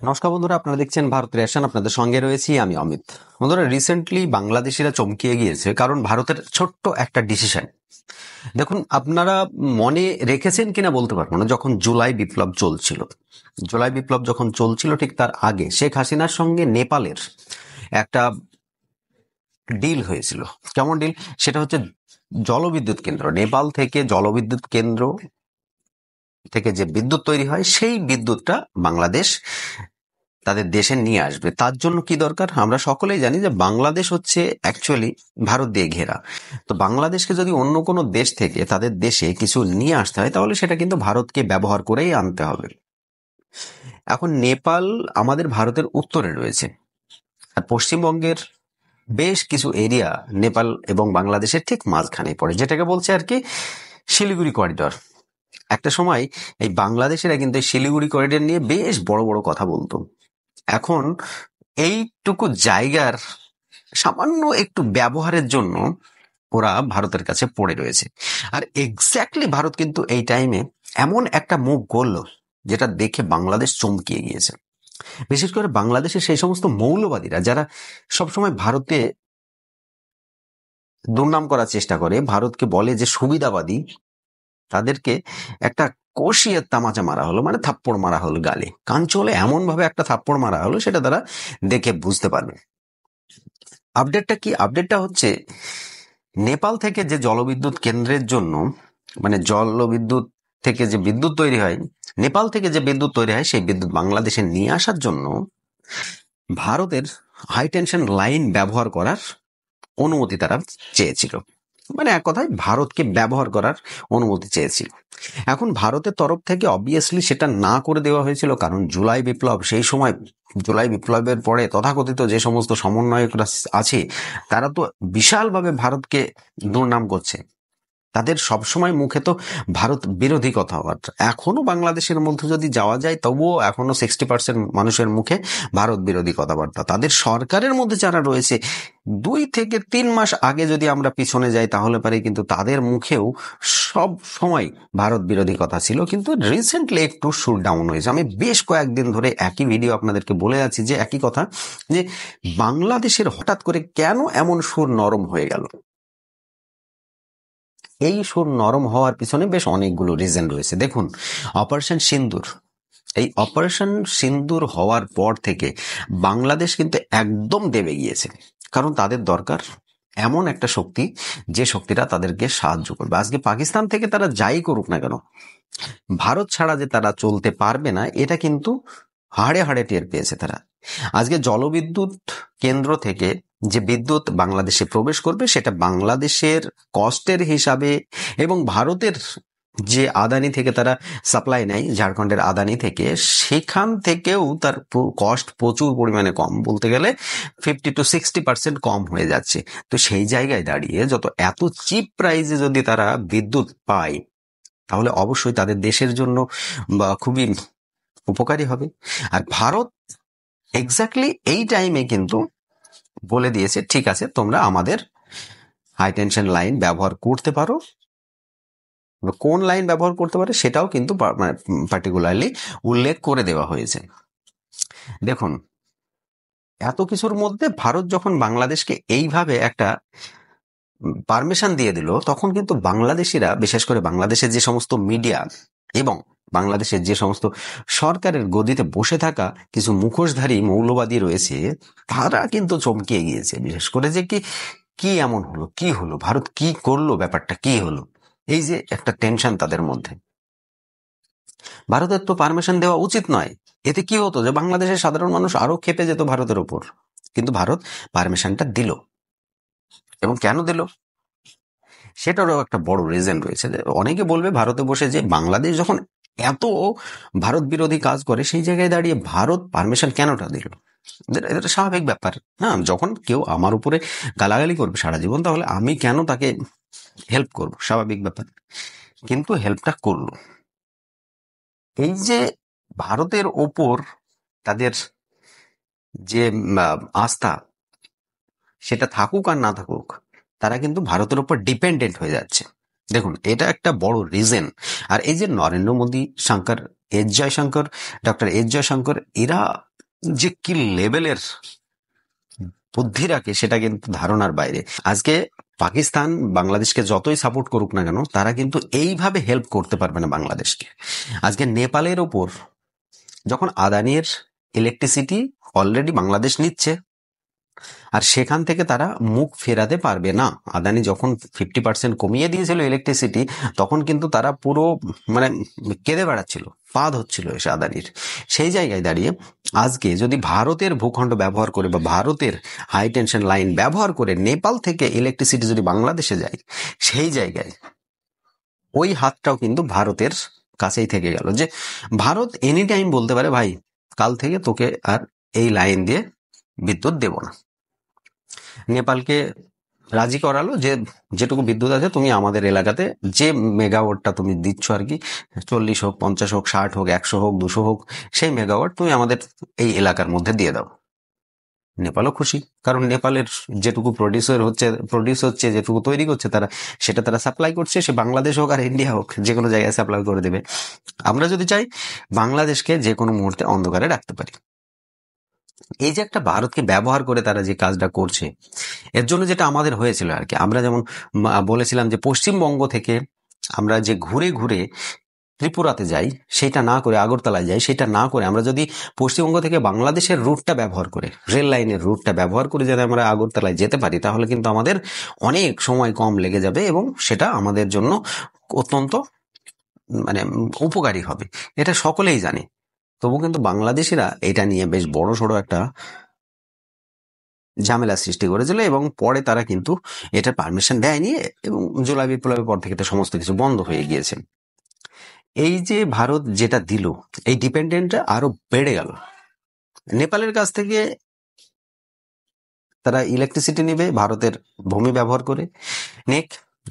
নমস্কার বন্ধুরা, আপনারা দেখছেন ভারত রেশন। আপনাদের সঙ্গে রয়েছি আমি অমিত। বন্ধুরা, রিসেন্টলি বাংলাদেশিরা চমকিয়ে গিয়েছে, কারণ ভারতের ছোট্ট একটা ডিসিশন। দেখুন, আপনারা মনে রেখেছেন কিনা বলতে পারবো না, যখন জুলাই বিপ্লব চলছিল, ঠিক তার আগে শেখ হাসিনার সঙ্গে নেপালের একটা ডিল হয়েছিল। কেমন ডিল? সেটা হচ্ছে জলবিদ্যুৎ কেন্দ্র, নেপাল থেকে জলবিদ্যুৎ কেন্দ্র থেকে যে বিদ্যুৎ তৈরি হয়, সেই বিদ্যুৎটা বাংলাদেশ তাদের দেশে নিয়ে আসবে। তার জন্য কি দরকার? আমরা সকলেই জানি যে বাংলাদেশ হচ্ছে অ্যাকচুয়ালি ভারত দিয়ে ঘেরা। তো বাংলাদেশকে যদি অন্য কোনো দেশ থেকে তাদের দেশে কিছু নিয়ে আসতে হয়, তাহলে সেটা কিন্তু ভারতকে ব্যবহার করেই আনতে হবে। এখন নেপাল আমাদের ভারতের উত্তরে রয়েছে, আর পশ্চিমবঙ্গের বেশ কিছু এরিয়া নেপাল এবং বাংলাদেশের ঠিক মাঝখানে পড়ে, যেটাকে বলছে আর কি শিলিগুড়ি করিডর। একটা সময় এই বাংলাদেশিরা কিন্তু এই শিলিগুড়ি করিডর নিয়ে বেশ বড় বড় কথা বলতো। এখন এইটুকু জায়গার সামান্য একটু ব্যবহারের জন্য ওরা ভারতের কাছে পড়ে রয়েছে। আর এক্স্যাক্টলি ভারত কিন্তু এই টাইমে এমন একটা মুভ করলো, যেটা দেখে বাংলাদেশ চমকিয়ে গিয়েছে। বিশেষ করে বাংলাদেশের সেই সমস্ত মৌলবাদীরা যারা সবসময় ভারতে দুর্নাম করার চেষ্টা করে, ভারতকে বলে যে সুবিধাবাদী, তাদেরকে একটা কষিয়ে তামাচা মারা হলো, মানে থাপ্পড় মারা হলো গালে, কাঞ্চলে এমন ভাবে একটা থাপ্পড় মারা হলো, সেটা তারা দেখে বুঝতে পারবে। আপডেটটা কি? আপডেটটা হচ্ছে নেপাল থেকে যে জলবিদ্যুৎ কেন্দ্রের জন্য, মানে জলবিদ্যুৎ থেকে যে বিদ্যুৎ তৈরি হয়, নেপাল থেকে যে বিদ্যুৎ তৈরি হয়, সেই বিদ্যুৎ বাংলাদেশে নিয়ে আসার জন্য ভারতের হাই টেনশন লাইন ব্যবহার করার অনুমতি তারা চেয়েছিল। মানে এক কথায় ভারতকে ব্যবহার করার অনুমতি চেয়েছিল। এখন ভারতের তরফ থেকে অবভিয়াসলি সেটা না করে দেওয়া হয়েছিল, কারণ জুলাই বিপ্লব, সেই সময় জুলাই বিপ্লবের পরে তথাকথিত যে সমস্ত সমন্বয়করা আছে, তারা তো বিশালভাবে ভারতকে দুর্নাম করছে। তাদের সবসময় মুখে তো ভারত বিরোধী কথাবার্তা। এখনো বাংলাদেশের মধ্যে যদি যাওয়া যায়, তবুও এখনো 60% মানুষের মুখে ভারত বিরোধী কথাবার্তা। তাদের সরকারের মধ্যে যারা রয়েছে, 2 থেকে 3 মাস আগে যদি আমরা পিছনে যাই, তাহলে পারে কিন্তু তাদের মুখেও সব সময় ভারত বিরোধী কথা ছিল। কিন্তু রিসেন্টলি একটু সুর ডাউন হয়েছে। আমি বেশ কয়েকদিন ধরে একই ভিডিও আপনাদেরকে বলে যাচ্ছি যে একই কথা, যে বাংলাদেশের হঠাৎ করে কেন এমন সুর নরম হয়ে গেল। এই সুর নরম হওয়ার পিছনে বেশ অনেকগুলো রিজন রয়েছে। দেখুন, অপারেশন সিন্দুর, এই অপারেশন সিন্দুর হওয়ার পর থেকে বাংলাদেশ কিন্তু একদম দেবে গিয়েছে, কারণ তাদের দরকার এমন একটা শক্তি, যে শক্তিটা তাদেরকে সাহায্য করবে। আজকে পাকিস্তান থেকে তারা যাই করুক না কেন, ভারত ছাড়া যে তারা চলতে পারবে না, এটা কিন্তু হাড়ে হাড়ে টের পেয়েছে তারা। আজকে জলবিদ্যুৎ কেন্দ্র থেকে যে বিদ্যুৎ বাংলাদেশে প্রবেশ করবে, সেটা বাংলাদেশের কস্টের হিসাবে, এবং ভারতের যে আদানি থেকে তারা সাপ্লাই নেয়, ঝাড়খণ্ডের আদানি থেকে, সেখান থেকেও তার কস্ট প্রচুর পরিমাণে কম, বলতে গেলে 50 to 60% কম হয়ে যাচ্ছে। তো সেই জায়গায় দাঁড়িয়ে যত এত চিপ প্রাইসে যদি তারা বিদ্যুৎ পায়, তাহলে অবশ্যই তাদের দেশের জন্য খুবই উপকারী হবে। আর ভারত এক্স্যাক্টলি এই টাইমে কিন্তু বলে দিয়েছে, ঠিক আছে, তোমরা আমাদের হাই টেনশন লাইন ব্যবহার করতে পারো। কোন লাইন ব্যবহার করতে পারে সেটাও কিন্তু পার্টিকুলারলি উল্লেখ করে দেওয়া হয়েছে। দেখুন, এত কিছুর মধ্যে ভারত যখন বাংলাদেশকে এইভাবে একটা পারমিশন দিয়ে দিল, তখন কিন্তু বাংলাদেশিরা, বিশেষ করে বাংলাদেশের যে সমস্ত মিডিয়া এবং বাংলাদেশের যে সমস্ত সরকারের গদিতে বসে থাকা কিছু মুখোশধারী মৌলবাদী রয়েছে, তারা কিন্তু চমকে গিয়েছে। বিশেষ করে যে কি এমন হলো, কি হলো, ভারত কি করলো, ব্যাপারটা কি হলো, এই যে একটা টেনশন তাদের মধ্যে। ভারতের তো পারমিশন দেওয়া উচিত নয়। এতে কি হতো যে বাংলাদেশের সাধারণ মানুষ আরো খেপে যেত ভারতের উপর। কিন্তু ভারত পারমিশনটা দিল, এবং কেন দিল সেটারও একটা বড় রিজন রয়েছে। অনেকে বলবে ভারতে বসে যে বাংলাদেশ যখন এত ভারত বিরোধী কাজ করে, সেই জায়গায় দাঁড়িয়ে ভারত পারমিশন কেনটা দিল। এটা স্বাভাবিক ব্যাপার। হ্যাঁ, যখন কেউ আমার উপরে গালাগালি করবে সারা জীবন, তাহলে আমি কেন তাকে হেল্প করব, স্বাভাবিক ব্যাপার। কিন্তু হেল্পটা করলো। এই যে ভারতের ওপর তাদের যে আস্থা, সেটা থাকুক আর না থাকুক, তারা কিন্তু ভারতের উপর ডিপেন্ডেন্ট হয়ে যাচ্ছে। দেখুন, এটা একটা বড় রিজন। আর এই যে নরেন্দ্র মোদী, শঙ্কর, ডক্টর এস জয়শঙ্কর, এরা যে কি লেভেলের বুদ্ধি রাখে সেটা কিন্তু ধারণার বাইরে। আজকে পাকিস্তান বাংলাদেশকে যতই সাপোর্ট করুক না কেন, তারা কিন্তু এইভাবে হেল্প করতে পারবে না বাংলাদেশকে। আজকে নেপালের ওপর যখন আদানির ইলেকট্রিসিটি অলরেডি বাংলাদেশ নিচ্ছে, আর সেখান থেকে তারা মুখ ফেরাতে পারবে না। আদানি যখন 50% কমিয়ে দিয়েছিল ইলেকট্রিসিটি, তখন কিন্তু তারা পুরো মানে কেঁদে বেড়াচ্ছিল, পাদ হচ্ছিল এসে আদানির। সেই জায়গায় দাঁড়িয়ে আজকে যদি ভারতের ভূখণ্ড ব্যবহার করে বা ভারতের হাই টেনশন লাইন ব্যবহার করে নেপাল থেকে ইলেকট্রিসিটি যদি বাংলাদেশে যায়, সেই জায়গায় ওই হাতটাও কিন্তু ভারতের কাছেই থেকে গেল, যে ভারত এনি টাইম বলতে পারে ভাই কাল থেকে তোকে আর এই লাইন দিয়ে বিদ্যুৎ দেব না। নেপালকে রাজি করালো যে যেটুকু বিদ্যুৎ আছে তুমি আমাদের এলাকাতে যে মেগাওয়াটটা তুমি দিচ্ছ আর কি, 40 হোক, 50 হোক, 60 হোক, 100 হোক, 200 হোক, সেই মেগাওয়াট তুমি আমাদের এই এলাকার মধ্যে দিয়ে দাও। নেপালও খুশি, কারণ নেপালের যেটুকু প্রডিউস হচ্ছে যেটুকু তৈরি করছে তারা, সেটা তারা সাপ্লাই করছে, সে বাংলাদেশ হোক আর ইন্ডিয়া হোক, যে কোনো জায়গায় সাপ্লাই করে দেবে। আমরা যদি চাই বাংলাদেশকে যে কোনো মুহূর্তে অন্ধকারে রাখতে পারি। এই যে একটা ভারতকে ব্যবহার করে তারা যে কাজটা করছে, এর জন্য যেটা আমাদের হয়েছিল আর কি, আমরা যেমন বলেছিলাম যে পশ্চিমবঙ্গ থেকে আমরা যে ঘুরে ঘুরে ত্রিপুরাতে যাই, সেটা না করে আগরতলায় যাই, সেটা না করে আমরা যদি পশ্চিমবঙ্গ থেকে বাংলাদেশের রুটটা ব্যবহার করে, রেল লাইনের রুটটা ব্যবহার করে যদি আমরা আগরতলায় যেতে পারি, তাহলে কিন্তু আমাদের অনেক সময় কম লেগে যাবে এবং সেটা আমাদের জন্য অত্যন্ত মানে উপকারী হবে। এটা সকলেই জানে। তবু কিন্তু বাংলাদেশিরা এটা নিয়ে বেশ বড় সড়ো একটা ঝামেলা সৃষ্টি করেছিল এবং পরে তারা কিন্তু এটা পারমিশন দেয়নি এবং জুলাই বিপ্লবের পর থেকে তো সমস্ত কিছু বন্ধ হয়ে গিয়েছে। এই যে ভারত যেটা দিল, এই ডিপেন্ডেন্টটা আরো বেড়ে গেল। নেপালের কাছ থেকে তারা ইলেকট্রিসিটি নেবে, ভারতের ভূমি ব্যবহার করে নেক,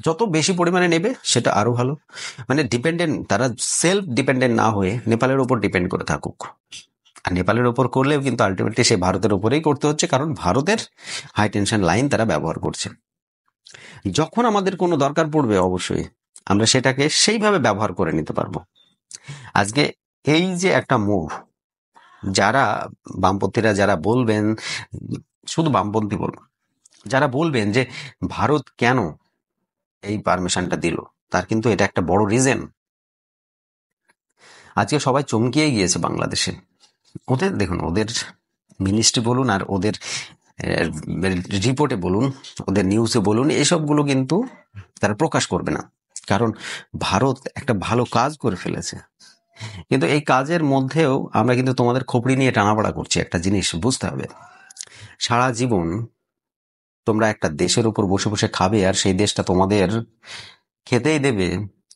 যত বেশি পরিমাণে নেবে সেটা আরো ভালো। মানে ডিপেন্ডেন্ট, তারা সেলফ ডিপেন্ডেন্ট না হয়ে নেপালের উপর ডিপেন্ড করে থাকুক। আর নেপালের ওপর করলেও কিন্তু আলটিমেটলি সে ভারতের ওপরেই করতে হচ্ছে, কারণ ভারতের হাই টেনশন লাইন তারা ব্যবহার করছে। যখন আমাদের কোনো দরকার পড়বে অবশ্যই আমরা সেটাকে সেইভাবে ব্যবহার করে নিতে পারবো। আজকে এই যে একটা মুভ, যারা বামপন্থীরা যারা বলবেন, শুধু বামপন্থী বলবেন, যারা বলবেন যে ভারত কেন এই পারমিশনটা দিল, তার কিন্তু এটা একটা বড় রিজন। আজকে সবাই চমকিয়ে গিয়েছে বাংলাদেশে। ওদের দেখুন, ওদের মিনিস্ট্রি বলুন আর ওদের রিপোর্টে বলুন, ওদের নিউজে বলুন, এসবগুলো কিন্তু তারা প্রকাশ করবে না, কারণ ভারত একটা ভালো কাজ করে ফেলেছে। কিন্তু এই কাজের মধ্যেও আমরা কিন্তু তোমাদের খোপড়ি নিয়ে টানাপাড়া করছি। একটা জিনিস বুঝতে হবে, সারা জীবন তোমরা একটা দেশের উপর বসে বসে খাবে আর সেই দেশটা তোমাদের খেতেই দেবে,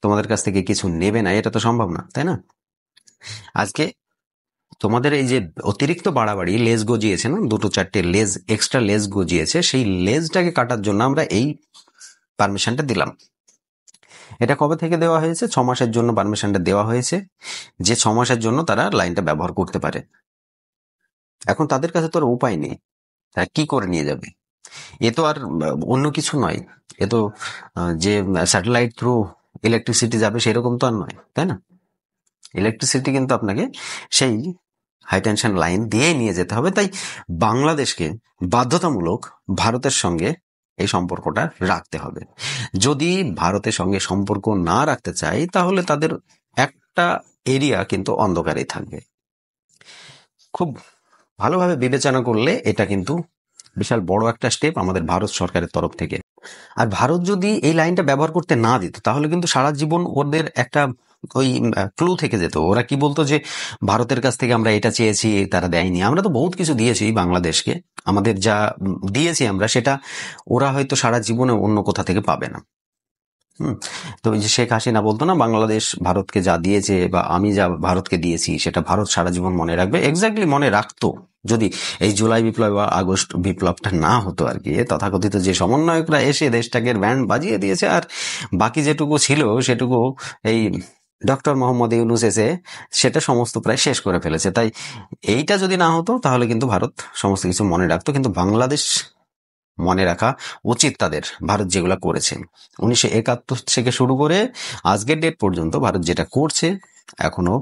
তোমাদের কাছ থেকে কিছু নেবে না, এটা তো সম্ভব না, তাই না? আজকে তোমাদের এই যে অতিরিক্ত বাড়াবাড়ি লেজ গজিয়েছে না, 2-4টে লেজ এক্সট্রা লেজ গজিয়েছে, সেই লেজটাকে কাটার জন্য আমরা এই পারমিশনটা দিলাম। এটা কবে থেকে দেওয়া হয়েছে? 6 মাসের জন্য পারমিশনটা দেওয়া হয়েছে, যে 6 মাসের জন্য তারা লাইনটা ব্যবহার করতে পারে। এখন তাদের কাছে তো আর উপায় নেই, তারা কি করে নিয়ে যাবে? এ তো আর অন্য কিছু নয়, এ তো যে স্যাটেলাইট থ্রু ইলেকট্রিসিটি যাবে সেরকম তো আর নয়, তাই না? ইলেকট্রিসিটি কিন্তু আপনাকে সেই হাই টেনশন লাইন দিয়ে নিয়ে যেতে হবে। তাই বাংলাদেশকে বাধ্যতামূলক ভারতের সঙ্গে এই সম্পর্কটা রাখতে হবে। যদি ভারতের সঙ্গে সম্পর্ক না রাখতে চাই, তাহলে তাদের একটা এরিয়া কিন্তু অন্ধকারেই থাকবে। খুব ভালোভাবে বিবেচনা করলে এটা কিন্তু বিশাল বড় একটা স্টেপ আমাদের ভারত সরকারের তরফ থেকে। আর ভারত যদি এই লাইনটা ব্যবহার করতে না দিত, তাহলে কিন্তু সারা জীবন ওদের একটা ওই ক্লু থেকে যেত। ওরা কি বলতো যে ভারতের কাছ থেকে আমরা এটা চেয়েছি, তারা দেয়নি। আমরা তো বহুত কিছু দিয়েছি বাংলাদেশকে, আমাদের যা দিয়েছি আমরা, সেটা ওরা হয়তো সারা জীবনে অন্য কোথা থেকে পাবে না। তো এই যে শেখ হাসিনা বলতো না, বাংলাদেশ ভারতকে যা দিয়েছে বা আমি যা ভারতকে দিয়েছি সেটা ভারত সারা জীবন মনে রাখবে। এক্স্যাক্টলি মনে রাখতো যদি এই জুলাই বিপ্লব বা আগস্ট বিপ্লবটা না হতো আর কি। তথাকথিত যে সমন্বয়করা এসে দেশটাকে ব্যান্ড বাজিয়ে দিয়েছে, আর বাকি যেটুকু ছিল সেটুকু এই ডক্টর মোহাম্মদ ইউনূস এসে সেটা সমস্ত প্রায় শেষ করে ফেলেছে। তাই এইটা যদি না হতো তাহলে কিন্তু ভারত সমস্ত কিছু মনে রাখতো, কিন্তু বাংলাদেশ মনে রাখা উচিত তাদের, ভারত যেগুলো করেছে 1971 থেকে শুরু করে আজকের ডেট পর্যন্ত ভারত যেটা করছে এখনো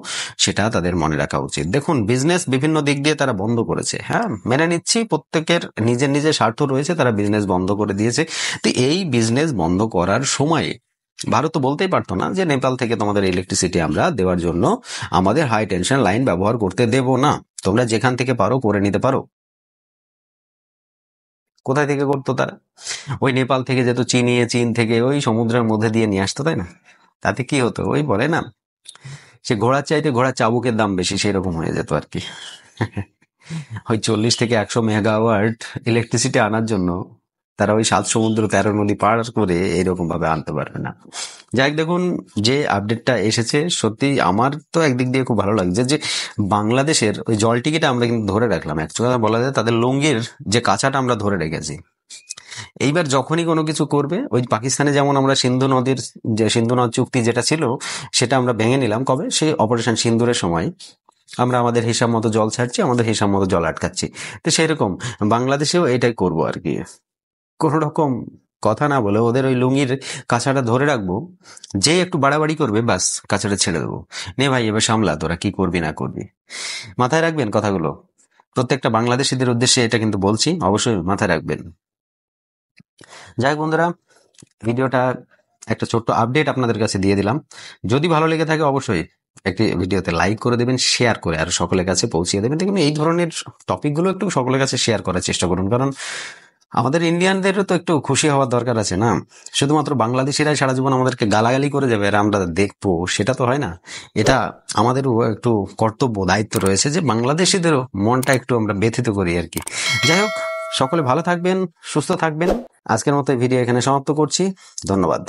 সেটা তাদের মনে রাখা উচিত। দেখুন, বিজনেস বিভিন্ন দিক দিয়ে তারা বন্ধ করেছে, হ্যাঁ মেনে নিচ্ছি, প্রত্যেকের নিজের নিজের স্বার্থ রয়েছে, তারা বিজনেস বন্ধ করে দিয়েছে। তো এই বিজনেস বন্ধ করার সময়ে ভারত তো বলতেই পারতো না যে নেপাল থেকে তোমাদের ইলেকট্রিসিটি আমরা দেওয়ার জন্য আমাদের হাই টেনশন লাইন ব্যবহার করতে দেব না, তোমরা যেখান থেকে পারো করে নিতে পারো। কোথায় থেকে করতো তারা? ওই নেপাল থেকে যেত চিনিয়ে, চীন থেকে ওই সমুদ্রের মধ্যে দিয়ে নিয়ে আসতো, তাই না? তাতে কি হতো, ওই বলে না, সে ঘোড়ার চাইতে ঘোড়ার চাবুকের দাম বেশি, সেই রকম হয়ে যেত আর কি। ওই 40 থেকে 100 মেগাওয়াট ইলেকট্রিসিটি আনার জন্য তারা ওই 7 সমুদ্র 13 নদী পার করে এইরকম ভাবে আনতে পারবে না। যাই হোক, দেখুন যে আপডেটটা এসেছে সত্যি আমার তো একদিক দিয়ে খুব ভালো লাগছে যে বাংলাদেশের ওই জল টিকিটা আমরা কিন্তু ধরে রাখলাম। অ্যাকচুয়ালি বলা যায় তাদের লুঙ্গির যে কাঁচাটা আমরা ধরে রেখেছি। এইবার যখনই কোনো কিছু করবে, ওই পাকিস্তানে যেমন আমরা সিন্ধু নদীর যে সিন্ধু নদ চুক্তি যেটা ছিল সেটা আমরা ভেঙে নিলাম কবে, সেই অপারেশন সিন্দুরের সময় আমরা আমাদের হিসাব মতো জল ছাড়ছি, আমাদের হিসাব মতো জল আটকাচ্ছি। তো সেরকম বাংলাদেশেও এটাই করব আর কি, কোনো রকম কথা না বলে ওদের ওই লুঙ্গির কাছাটা ধরে রাখবো, যে একটু বাড়াবাড়ি করবে বাস কাছাটা ছেড়ে দেবো, নে ভাই এবার সামলা তোরা কি করবি না করবি। মাথায় রাখবেন কথাগুলো, প্রত্যেকটা বাংলাদেশিদের উদ্দেশ্যে এটা কিন্তু বলছি, অবশ্যই মাথায় রাখবেন। যাই হোক বন্ধুরা, ভিডিওটা একটা ছোট্ট আপডেট আপনাদের কাছে দিয়ে দিলাম। যদি ভালো লেগে থাকে অবশ্যই একটি ভিডিওতে লাইক করে দেবেন, শেয়ার করে আর সকলের কাছে পৌঁছিয়ে দেবেন। দেখুন এই ধরনের টপিকগুলো একটু সকলের কাছে শেয়ার করার চেষ্টা করুন, কারণ আমাদের ইন্ডিয়ানদেরও তো একটু খুশি হওয়ার দরকার আছে না? শুধুমাত্র বাংলাদেশিরাই সারা জীবন আমাদেরকে গালাগালি করে যাবে আর আমরা দেখবো, সেটা তো হয় না। এটা আমাদেরও একটু কর্তব্য দায়িত্ব রয়েছে যে বাংলাদেশিদেরও মনটা একটু আমরা ব্যথিত করি আর কি। যাই হোক, সকলে ভালো থাকবেন, সুস্থ থাকবেন। আজকের মতো ভিডিও এখানে সমাপ্ত করছি। ধন্যবাদ।